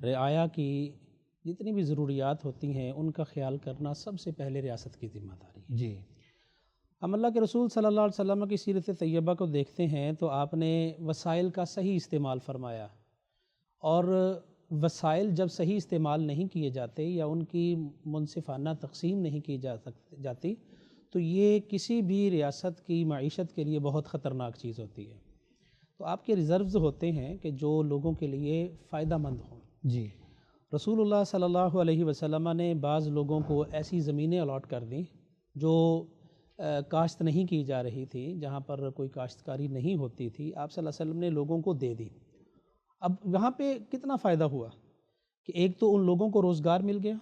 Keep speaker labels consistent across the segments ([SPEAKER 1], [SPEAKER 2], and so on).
[SPEAKER 1] رعایا کی جتنی بھی ضروریات ہوتی ہیں ان کا خیال کرنا سب سے پہلے ریاست کی ذمہ داری ہے۔
[SPEAKER 2] جی،
[SPEAKER 1] ہم اللہ کے رسول صلی اللہ علیہ وسلم کی سیرت طیبہ کو دیکھتے ہیں تو آپ نے وسائل کا صحیح استعمال فرمایا، اور وسائل جب صحیح استعمال نہیں کیے جاتے یا ان کی منصفانہ تقسیم نہیں کی جاتی تو یہ کسی بھی ریاست کی معیشت کے لیے بہت خطرناک چیز ہوتی ہے۔ تو آپ کے ریزروز ہوتے ہیں کہ جو لوگوں کے لیے فائدہ مند ہوں۔
[SPEAKER 2] جی،
[SPEAKER 1] رسول اللہ صلی اللہ علیہ وسلم نے بعض لوگوں کو ایسی زمینیں الاٹ کر دیں جو کاشت نہیں کی جا رہی تھی، جہاں پر کوئی کاشتکاری نہیں ہوتی تھی، آپ صلی اللہ علیہ وسلم نے لوگوں کو دے دی۔ اب وہاں پہ کتنا فائدہ ہوا کہ ایک تو ان لوگوں کو روزگار مل گیا،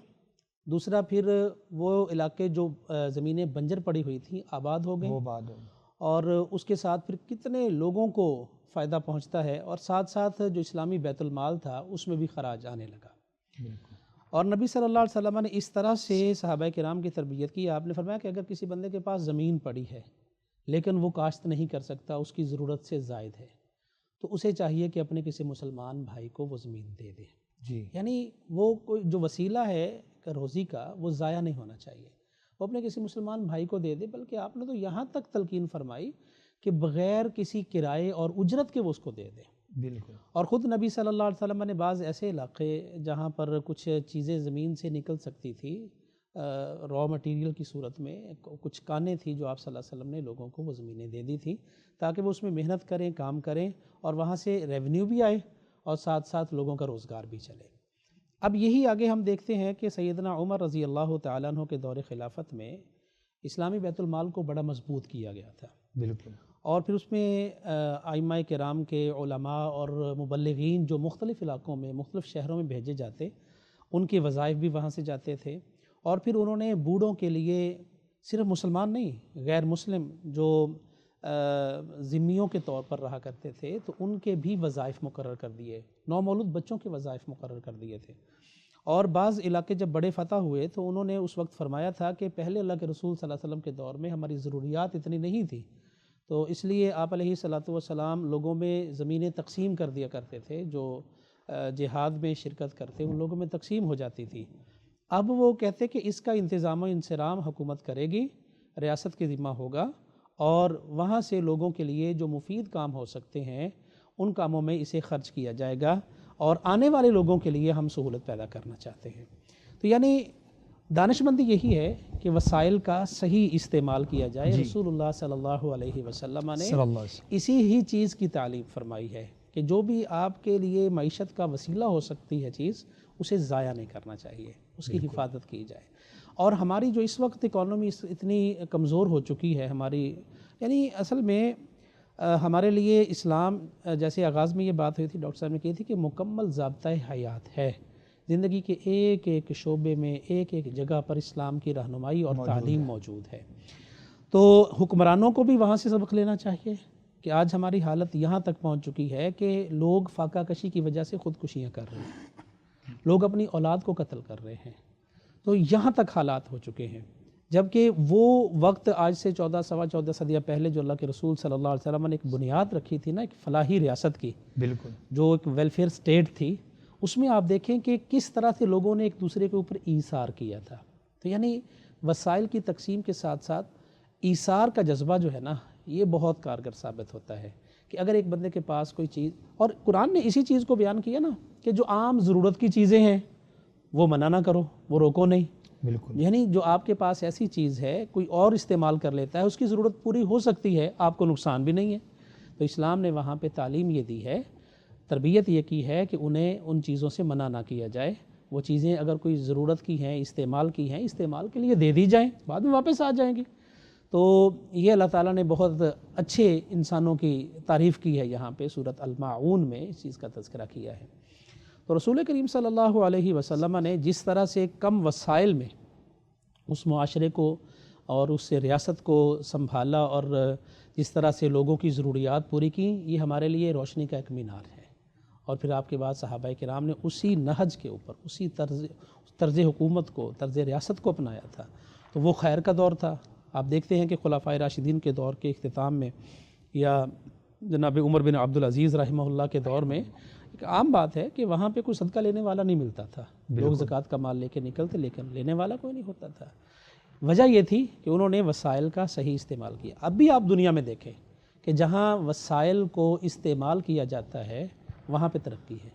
[SPEAKER 1] دوسرا پھر وہ علاقے جو زمینیں بنجر پڑی ہوئی تھیں آباد ہو گئیں،
[SPEAKER 2] وہ بات ہو۔
[SPEAKER 1] اور اس کے ساتھ پھر کتنے لوگوں کو فائدہ پہنچتا ہے، اور ساتھ ساتھ جو اسلامی بیت المال تھا اس میں بھی خراج آنے لگا۔
[SPEAKER 2] بالکل،
[SPEAKER 1] اور نبی صلی اللہ علیہ وسلم نے اس طرح سے صحابہ کرام کی تربیت کی۔ آپ نے فرمایا کہ اگر کسی بندے کے پاس زمین پڑی ہے لیکن وہ کاشت نہیں کر سکتا، اس کی ضرورت سے زائد ہے، تو اسے چاہیے کہ اپنے کسی مسلمان بھائی کو وہ زمین دے دے۔
[SPEAKER 2] جی،
[SPEAKER 1] یعنی وہ کوئی جو وسیلہ ہے روزی کا وہ ضائع نہیں ہونا چاہیے، وہ اپنے کسی مسلمان بھائی کو دے دے۔ بلکہ آپ نے تو یہاں تک تلقین فرمائی کہ بغیر کسی کرائے اور اجرت کے وہ اس کو دے دے۔
[SPEAKER 2] بالکل،
[SPEAKER 1] اور خود نبی صلی اللہ علیہ وسلم نے بعض ایسے علاقے جہاں پر کچھ چیزیں زمین سے نکل سکتی تھی را مٹیریل کی صورت میں، کچھ کانیں تھی جو آپ صلی اللہ علیہ وسلم نے لوگوں کو وہ زمینیں دے دی تھی تاکہ وہ اس میں محنت کریں، کام کریں، اور وہاں سے ریونیو بھی آئے اور ساتھ ساتھ لوگوں کا روزگار بھی چلے۔ اب یہی آگے ہم دیکھتے ہیں کہ سیدنا عمر رضی اللہ تعالیٰ عنہ کے دور خلافت میں اسلامی بیت المال کو بڑا مضبوط کیا گیا تھا،
[SPEAKER 2] بالکل،
[SPEAKER 1] اور پھر اس میں ائمہ کرام کے علماء اور مبلغین جو مختلف علاقوں میں مختلف شہروں میں بھیجے جاتے، ان کے وظائف بھی وہاں سے جاتے تھے۔ اور پھر انہوں نے بوڑھوں کے لیے صرف مسلمان نہیں، غیر مسلم جو ذمیوں کے طور پر رہا کرتے تھے تو ان کے بھی وظائف مقرر کر دیے، نومولود بچوں کے وظائف مقرر کر دیے تھے۔ اور بعض علاقے جب بڑے فتح ہوئے تو انہوں نے اس وقت فرمایا تھا کہ پہلے اللہ کے رسول صلی اللہ علیہ وسلم کے دور میں ہماری ضروریات اتنی نہیں تھی، تو اس لیے آپ علیہ الصلوۃ والسلام لوگوں میں زمینیں تقسیم کر دیا کرتے تھے، جو جہاد میں شرکت کرتے ان لوگوں میں تقسیم ہو جاتی تھی۔ اب وہ کہتے کہ اس کا انتظام و انصرام حکومت کرے گی، ریاست کے ذمہ ہوگا، اور وہاں سے لوگوں کے لیے جو مفید کام ہو سکتے ہیں ان کاموں میں اسے خرچ کیا جائے گا، اور آنے والے لوگوں کے لیے ہم سہولت پیدا کرنا چاہتے ہیں۔ تو یعنی دانش مندی یہی ہے کہ وسائل کا صحیح استعمال کیا جائے۔
[SPEAKER 2] جی،
[SPEAKER 1] رسول اللہ صلی اللہ علیہ وسلم نے
[SPEAKER 2] صلی اللہ علیہ وسلم،
[SPEAKER 1] اسی ہی چیز کی تعلیم فرمائی ہے کہ جو بھی آپ کے لیے معیشت کا وسیلہ ہو سکتی ہے چیز، اسے ضائع نہیں کرنا چاہیے، اس کی حفاظت کی جائے۔ اور ہماری جو اس وقت اکانومی اتنی کمزور ہو چکی ہے ہماری، یعنی اصل میں ہمارے لیے اسلام، جیسے آغاز میں یہ بات ہوئی تھی ڈاکٹر صاحب نے کہی تھی کہ مکمل ضابطۂ حیات ہے، زندگی کے ایک ایک شعبے میں ایک ایک جگہ پر اسلام کی رہنمائی اور تعلیم موجود ہے۔ تو حکمرانوں کو بھی وہاں سے سبق لینا چاہیے کہ آج ہماری حالت یہاں تک پہنچ چکی ہے کہ لوگ فاقہ کشی کی وجہ سے خودکشیاں کر رہے ہیں، لوگ اپنی اولاد کو قتل کر رہے ہیں، تو یہاں تک حالات ہو چکے ہیں۔ جبکہ وہ وقت آج سے 14 صدیاں پہلے جو اللہ کے رسول صلی اللہ علیہ وسلم نے ایک بنیاد رکھی تھی نا، ایک فلاحی ریاست کی،
[SPEAKER 2] بالکل،
[SPEAKER 1] جو ایک ویلفیئر سٹیٹ تھی، اس میں آپ دیکھیں کہ کس طرح سے لوگوں نے ایک دوسرے کے اوپر ایثار کیا تھا۔ تو یعنی وسائل کی تقسیم کے ساتھ ساتھ ایثار کا جذبہ جو ہے نا، یہ بہت کارگر ثابت ہوتا ہے کہ اگر ایک بندے کے پاس کوئی چیز، اور قرآن نے اسی چیز کو بیان کیا نا کہ جو عام ضرورت کی چیزیں ہیں وہ منع نہ کرو، وہ روکو نہیں۔
[SPEAKER 2] بالکل،
[SPEAKER 1] یعنی جو آپ کے پاس ایسی چیز ہے کوئی اور استعمال کر لیتا ہے، اس کی ضرورت پوری ہو سکتی ہے، آپ کو نقصان بھی نہیں ہے، تو اسلام نے وہاں پہ تعلیم یہ دی ہے، تربیت یہ کی ہے کہ انہیں ان چیزوں سے منع نہ کیا جائے۔ وہ چیزیں اگر کوئی ضرورت کی ہیں، استعمال کی ہیں، استعمال کے لیے دے دی جائیں، بعد میں واپس آ جائیں گی۔ تو یہ اللہ تعالیٰ نے بہت اچھے انسانوں کی تعریف کی ہے یہاں پہ سورۃ الماعون میں اس چیز کا تذکرہ کیا ہے۔ تو رسول کریم صلی اللہ علیہ وسلم نے جس طرح سے کم وسائل میں اس معاشرے کو اور اس سے ریاست کو سنبھالا، اور جس طرح سے لوگوں کی ضروریات پوری کی، یہ ہمارے لیے روشنی کا ایک مینار ہے۔ اور پھر آپ کے بعد صحابہ کرام نے اسی نہج کے اوپر، اسی طرز حکومت کو، طرز ریاست کو اپنایا تھا، تو وہ خیر کا دور تھا۔ آپ دیکھتے ہیں کہ خلفائے راشدین کے دور کے اختتام میں، یا جناب عمر بن عبدالعزیز رحمہ اللہ کے دور میں، ایک عام بات ہے کہ وہاں پہ کوئی صدقہ لینے والا نہیں ملتا تھا، لوگ زکوٰۃ کا مال لے کے نکلتے لیکن لینے والا کوئی نہیں ہوتا تھا۔ وجہ یہ تھی کہ انہوں نے وسائل کا صحیح استعمال کیا۔ اب بھی آپ دنیا میں دیکھیں کہ جہاں وسائل کو استعمال کیا جاتا ہے وہاں پہ ترقی ہے،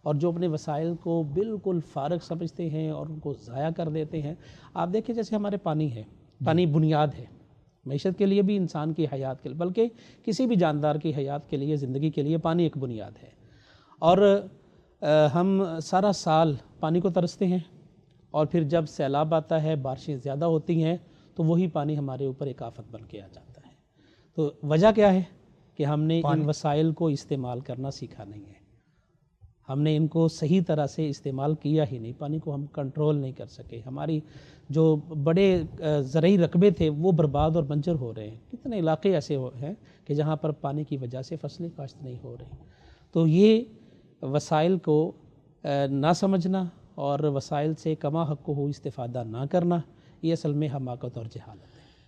[SPEAKER 1] اور جو اپنے وسائل کو بالکل فارغ سمجھتے ہیں اور ان کو ضائع کر دیتے ہیں، آپ دیکھیں جیسے ہمارے پانی ہے، پانی بنیاد ہے معیشت کے لیے بھی، انسان کی حیات کے لیے، بلکہ کسی بھی جاندار کی حیات کے لیے، زندگی کے لیے پانی ایک بنیاد ہے۔ اور ہم سارا سال پانی کو ترستے ہیں، اور پھر جب سیلاب آتا ہے، بارشیں زیادہ ہوتی ہیں، تو وہی پانی ہمارے اوپر ایک آفت بن کے آ جاتا ہے۔ تو وجہ کیا ہے کہ ہم نے ان وسائل کو استعمال کرنا سیکھا نہیں ہے، ہم نے ان کو صحیح طرح سے استعمال کیا ہی نہیں، پانی کو ہم کنٹرول نہیں کر سکے۔ ہماری جو بڑے زرعی رقبے تھے وہ برباد اور بنجر ہو رہے ہیں، کتنے علاقے ایسے ہیں کہ جہاں پر پانی کی وجہ سے فصلیں کاشت نہیں ہو رہی۔ تو یہ وسائل کو نہ سمجھنا اور وسائل سے کما حق ہو استفادہ نہ کرنا، یہ اصل میں حماقت اور جہالت ہے۔